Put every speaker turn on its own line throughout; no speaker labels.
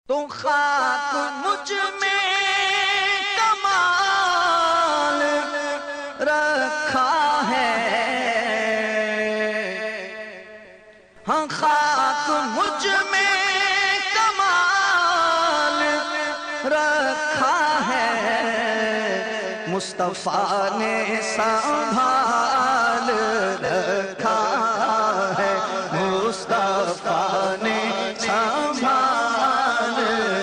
تو خاک مجھ میں کمال رکھا ہے، ہاں خاک مجھ میں کمال رکھا ہے، مصطفیٰ نے سنبھال رکھا ہے، مصطفیٰ نے سنبھال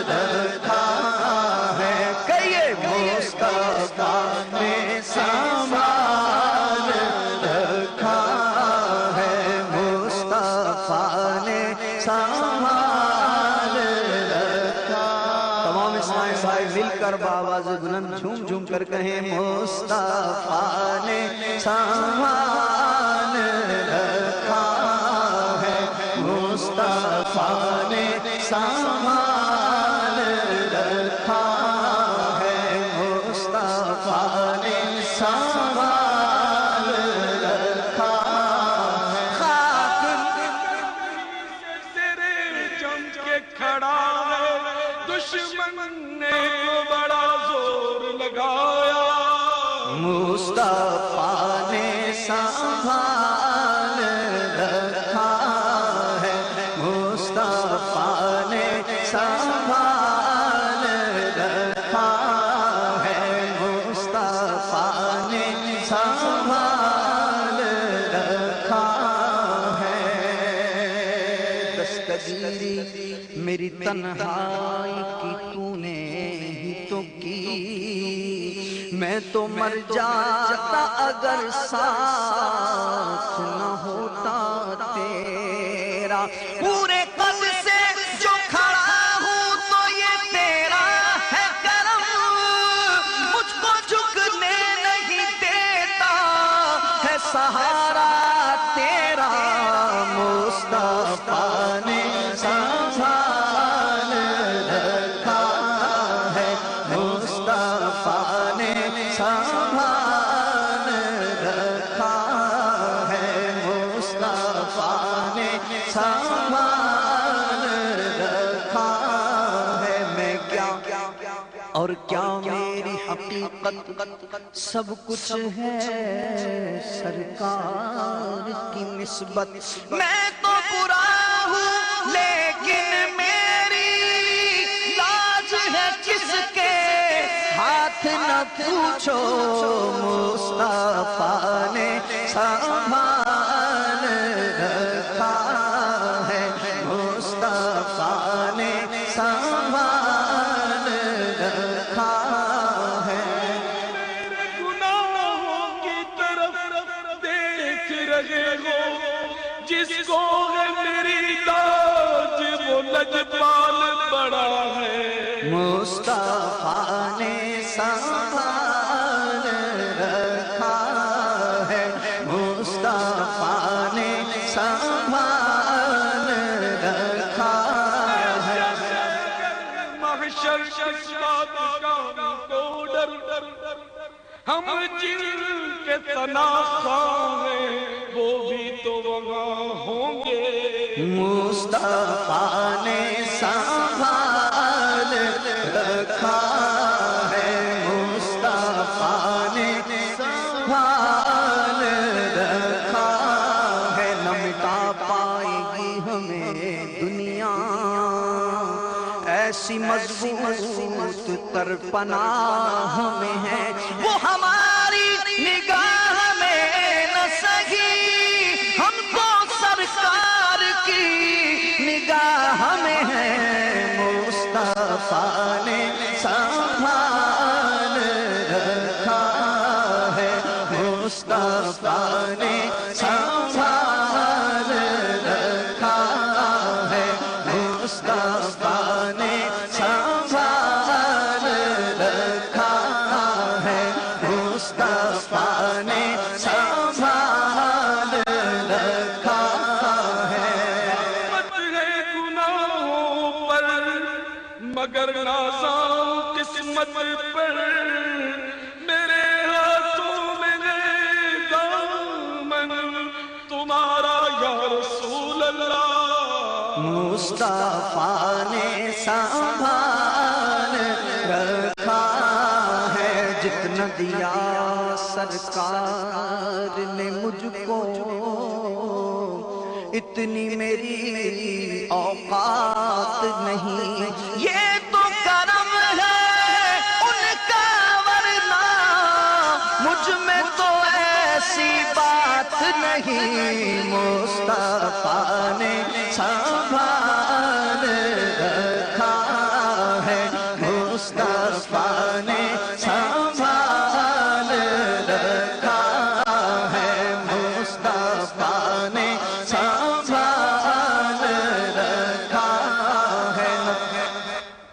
رکھا ہے، کہیے مصطفیٰ نے سنبھال رکھا ہے، مصطفیٰ نے سنبھال رکھا۔ تمام اسماعی صاحب مل کر بآواز بلند جھوم جھوم کر کہیں مصطفیٰ نے سنبھال رکھا ہے، مصطفیٰ نے سنبھال رکھا ہے، مصطفیٰ نے سنبھال رکھا ہے۔ خاک
تیرے جم کے کھڑا ہے، دشمن نے بڑا زور لگایا،
مصطفیٰ نے سنبھال رکھا ہے، مصطفیٰ نے سنبھال رکھا ہے، مصطفیٰ نے سنبھال رکھا ہے۔ دستگیری میری تنہائی کی تو نے ہی تو کی، میں تو مر جاتا اگر ساتھ نہ ہوتا تیرا، پورے قد سے جو کھڑا ہوں تو یہ تیرا ہے کرم، مجھ کو جھکنے نہیں دیتا ہے سہارا تیرا، مصطفیٰ نے سنبھال رکھا ہے، مصطفیٰ نے سنبھال رکھا ہے، مصطفیٰ نے سنبھال رکھا ہے۔ میں کیا اور کیا میری حقیقت سب کچھ ہے سرکار کی نسبت، میں تو برا ہوں لیکن میری لاج ہے کس کے ہاتھ نہ پوچھو، مصطفیٰ نے سنبھال رکھا ہے، مصطفیٰ نے سنبھال رکھا ہے۔
میرے گناہوں کی طرف دیکھ رہے ہو، جس کو ہے میری لاج وہ لجپال بڑا ہے،
مصطفیٰ نے سنبھال رکھا ہے، مصطفیٰ نے سنبھال رکھا ہے۔
محشر کس بادشاہ کو ڈر، ہم جن کے تناخواہ ہیں وہ بھی تو وہاں ہوں گے،
مصطفیٰ نے سنبھال رکھا ہے، مصطفیٰ نے سنبھال رکھا ہے۔ نہ مٹا پائے گی ہمیں دنیا ایسی مضبوط تر پناہ میں ہے، وہ ہماری نگاہ میں نہ سہی، ہم کو سرکار کی نگاہ میں ہے، مصطفیٰ نے سنبھال رکھا ہے، مصطفیٰ نے سنبھال رکھا ہے، مصطفیٰ نے سنبھال رکھا ہے، مصطفیٰ نے سنبھال رکھا ہے۔
گناہوں پر مگر نازاں قسمت پر، میرے ہاتھوں میں ہے دامن تمہارا یا رسول اللہ،
مصطفیٰ نے سنبھال رکھا ہے، جتنا دیا سرکار نے مجھ کو، اتنی میری اوقات نہیں، یہ تو کرم ہے ان کا، ورنہ مجھ میں تو ایسی بات نہیں۔ مصطفیٰ نے سنبھال رکھا ہے، مصطفیٰ نے سنبھال رکھا ہے، مصطفیٰ نے سنبھال رکھا ہے۔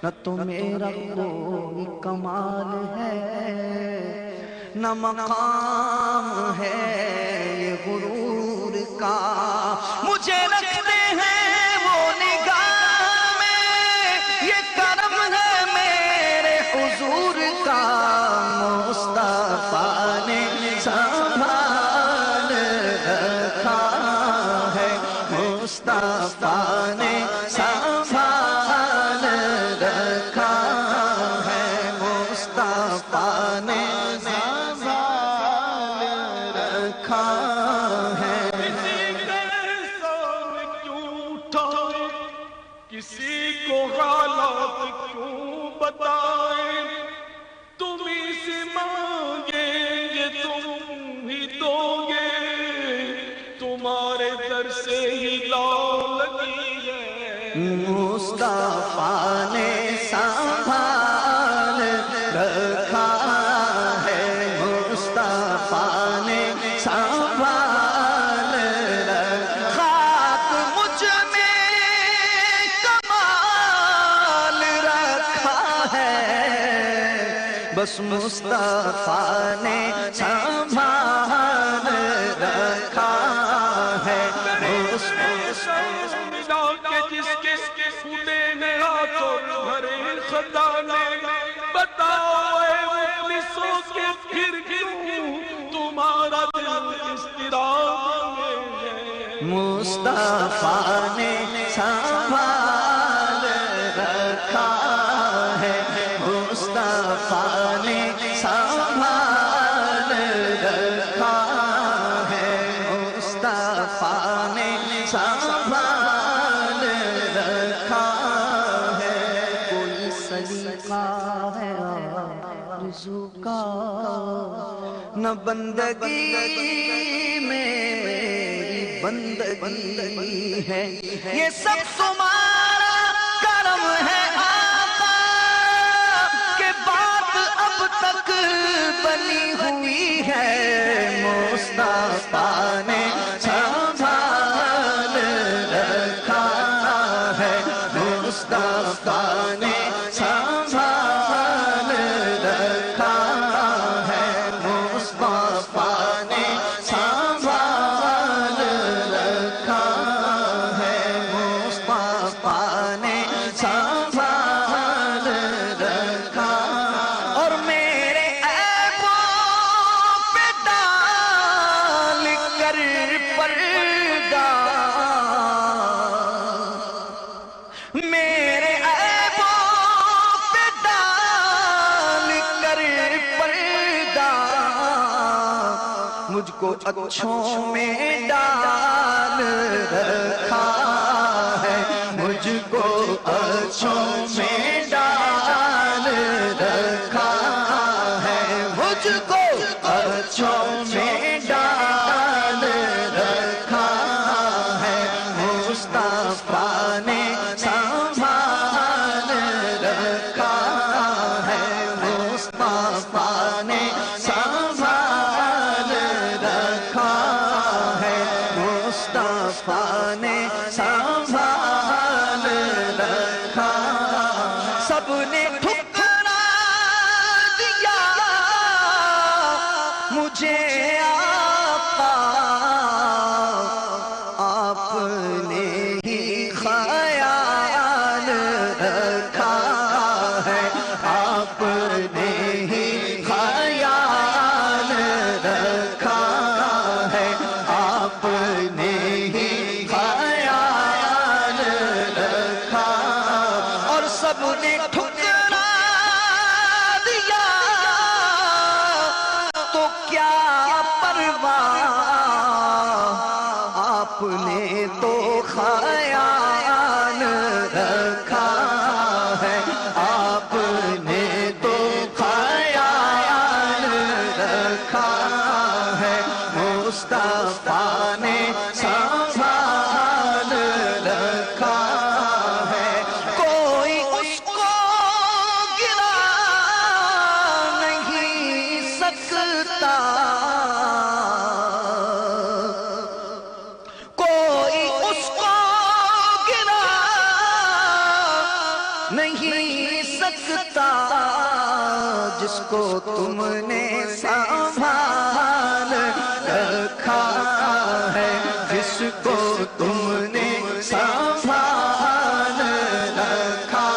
نہ تو میرا کوئی کمال ہے، نہ مقام ہے یہ غرور کا، مجھے رکھتے ہیں وہ نگاہ میں، یہ کرم ہے میرے حضور کا۔ مصطفیٰ نے سنبھال رکھا ہے، مصطفیٰ نے سنبھال رکھا ہے، مصطفیٰ نے
کسی کو حالات کیوں بتائیں، تم ہی سے مانگیں گے تم ہی دو گے، تمہارے در سے ہی لا لگی ہے۔
مصطفیٰ نے سنبھال رکھا ہے، مصطفیٰ نے سنبھال رکھا، خاک مجھ میں کمال رکھا ہے، بس مصطفیٰ نے سنبھال رکھا ہے۔
جس کے پھوٹے ہیں ہاتھوں بھرے خزانے، بتاؤ اے مفلسوں کے پھر کیوں تمہارا دل اضطراب میں ہے۔
مصطفیٰ نے سنبھال رکھا ہے، مصطفیٰ نے سنبھال رکھا ہے، مصطفیٰ نے سنبھال رکھا ہے۔ کوئی سلیقہ ہے آرزو کا، نہ بندگی میں میری بندگی ہے، یہ سب تمہارا کرم ہے آقا، کہ بات اب تک بنی ہوئی ہے۔ مصطفیٰ نے سنبھال رکھا ہے، مصطفیٰ نے سنبھال رکھا ہے، مصطفیٰ نے سنبھال رکھا ہے، مصطفیٰ نے سنبھال رکھا، اور میرے عیبوں پہ ڈال کر پردہ، میرے عیبوں پہ ڈال کر پردہ، مجھ کو اچھوں میں ڈال رکھا ہے، مجھ کو اچھوں میں ڈال رکھا ہے، مجھ کو اچھوں میں ڈال رکھا ہے۔ مصطفیٰ نے سنبھال رکھا ہے، مصطفیٰ نے سنبھال رکھا ہے، مصطفیٰ نے سنبھال رکھا، سب نے ٹھکرا دیا مجھے آقا، آپ نے ہی خیال رکھا ہے، آپ نے ہی خیال رکھا ہے، آپ نے ہی خیال نے ٹھکرا دیا تو کیا پرواہ، آپ نے تو خیال رکھا ہے، آپ نے تو خیال رکھا ہے، مصطفیٰ نے سنبھال رکھا ہے، کوئی اس کو گرا نہیں سکتا، کوئی اس کو گرا نہیں سکتا، جس کو تم نے سنبھال رکھا ہے، جس کو تم نے سنبھال رکھا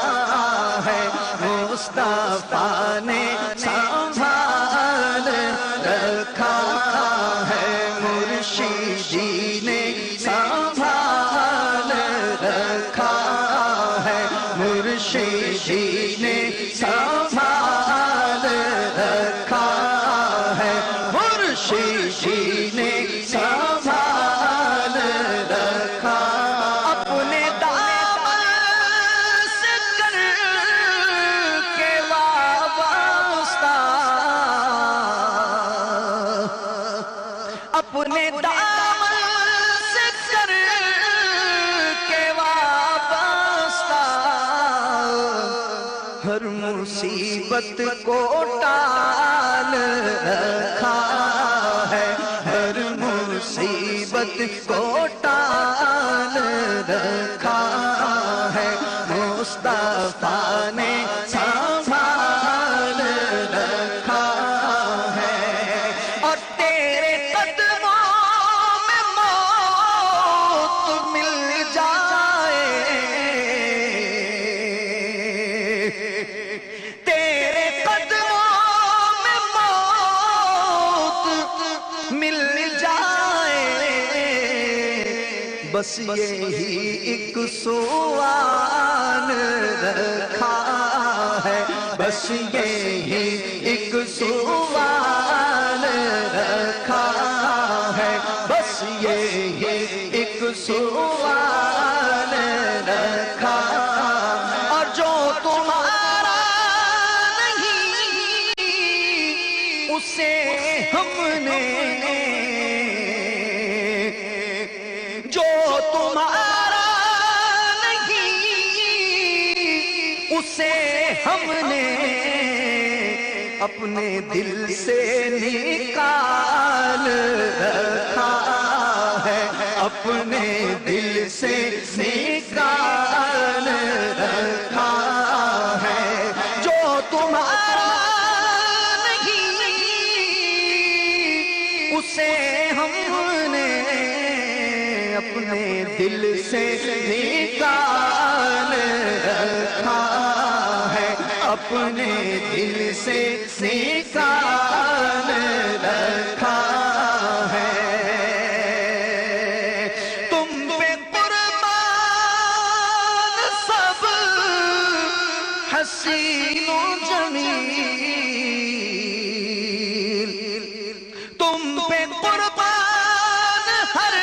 ہے، مصطفیٰ نے سنبھال رکھا ہے، مرشد جی نے سنبھال رکھا ہے، مرشد جی نے سنبھال رکھا ہے، مرشد جی نے سنبھال رکھا، اپنے دامن سے کر کے وابستہ، اپنے دامن سے کر کے وابستہ، ہر مصیبت کو ٹال رکھا ہے، ہر مصیبت کو ٹال رکھا ہے، مصطفیٰ نے سنبھال رکھا ہے، اور تیرے قدموں میں موت مل جائے، تیرے قدموں میں موت مل جائے، بس یہی ایک سوال رکھا ہے، بس یہی ایک سوال رکھا ہے، بس یہی ایک سوال رکھا، اور جو تمہارا نہیں اسے ہم نے، جو تمہارا نہیں اسے ہم نے اپنے دل سے نکال رکھا ہے، اپنے دل سے نکال رکھا ہے، جو تمہارا نہیں اسے ہم نے اپنے دل سے نکال رکھا ہے، اپنے دل سے نکال رکھا ہے، تم پہ قربان سب حسین و جمیل، تم پہ قربان ہر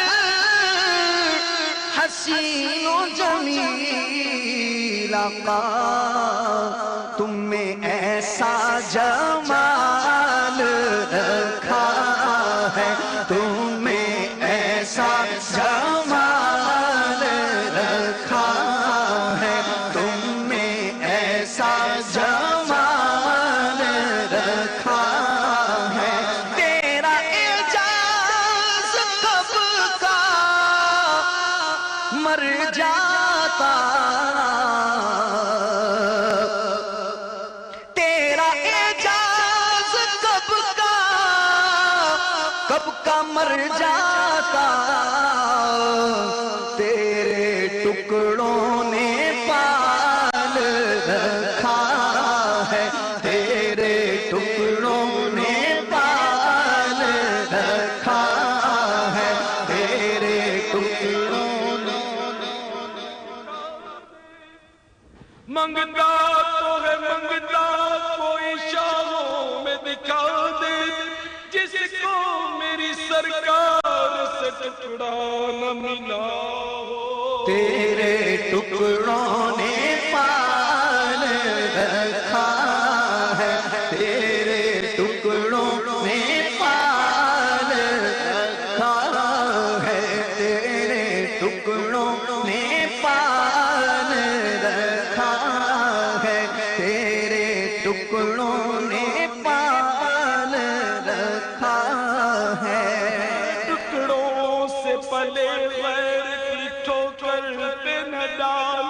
حسین و جمیل، آقا تم میں ایسا جمال رکھا ہے، تم میں ایسا جمال رکھا ہے، تم میں ایسا جمال رکھا ہے، تیرا اعجاز کب کا مر جاتا، تیرا اعجاز کب کا مر جاتا، تیرے ٹکڑوں نے پال رکھا ہے، تیرے ٹکڑوں نے پال رکھا ہے، تیرے ٹکڑوں نے
منگتا تو ہے منگتا کوئی شاہوں میں دکھا دے جس کو میری سرکار سے ٹکڑا نہ ملا ہو
تیرے ٹکڑوں نے پال رکھا ہے تیرے ٹکڑوں نے پال رکھا ہے تیرے ٹکڑوں نے پال رکھا ہے تیرے ٹکڑوں نے پال رکھا ہے
ٹکڑوں سے پلے غیر کی ٹھوکر پہ نہ ڈال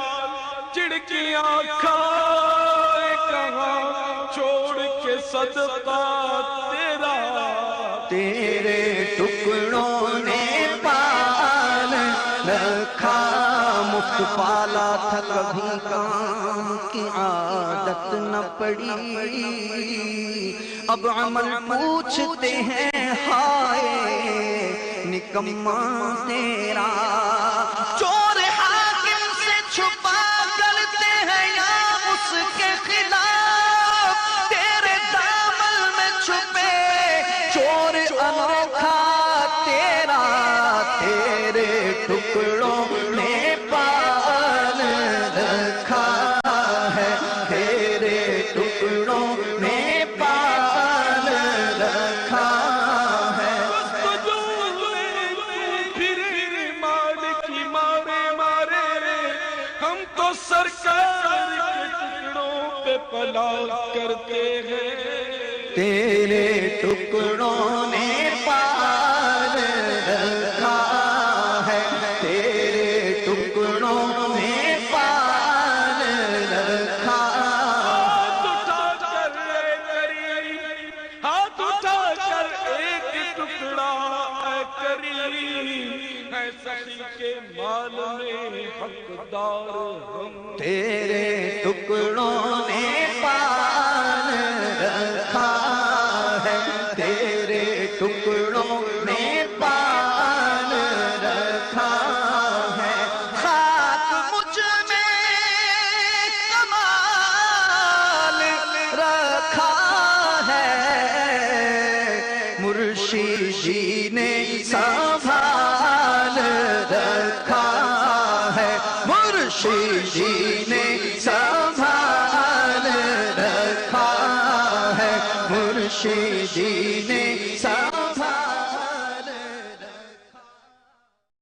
چڑکیاں کھائے کہاں چھوڑ کے صدقہ تیرا
تیرے ٹکڑوں نے پال رکھا مفت پالا تھا کبھی کام کی عادت نہ پڑی اب عمل پوچھتے ہیں ہائے نکما تیرا چور حاکم سے چھپا کرتے ہیں یا اس کے خلاف تیرے دامن میں چھپے چور انوکھا تیرا تیرے ٹکڑوں نے پال رکھا ہے تیرے ٹکڑوں نے پال رکھا ہے
ہم تو سرکار کے ٹکڑوں پہ پلا کرتے ہیں
تیرے ٹکڑوں نے پال رکھا ہے تیرے ٹکڑوں نے پال رکھا
ہاتھ اٹھا کر اے کریم ہاتھ اٹھا کر ایک ٹکڑا اے کریم ہے سخی کے مال میں حقدار ہم
تیرے ٹکڑوں نے پال رکھا ہے تیرے ٹکڑوں نے پال رکھا ہے خاک مجھ میں کمال رکھا ہے مرشد جی نے سنبھال رکھا ہے مرشد جی نے سنبھال رکھا ہے مرشد جی نے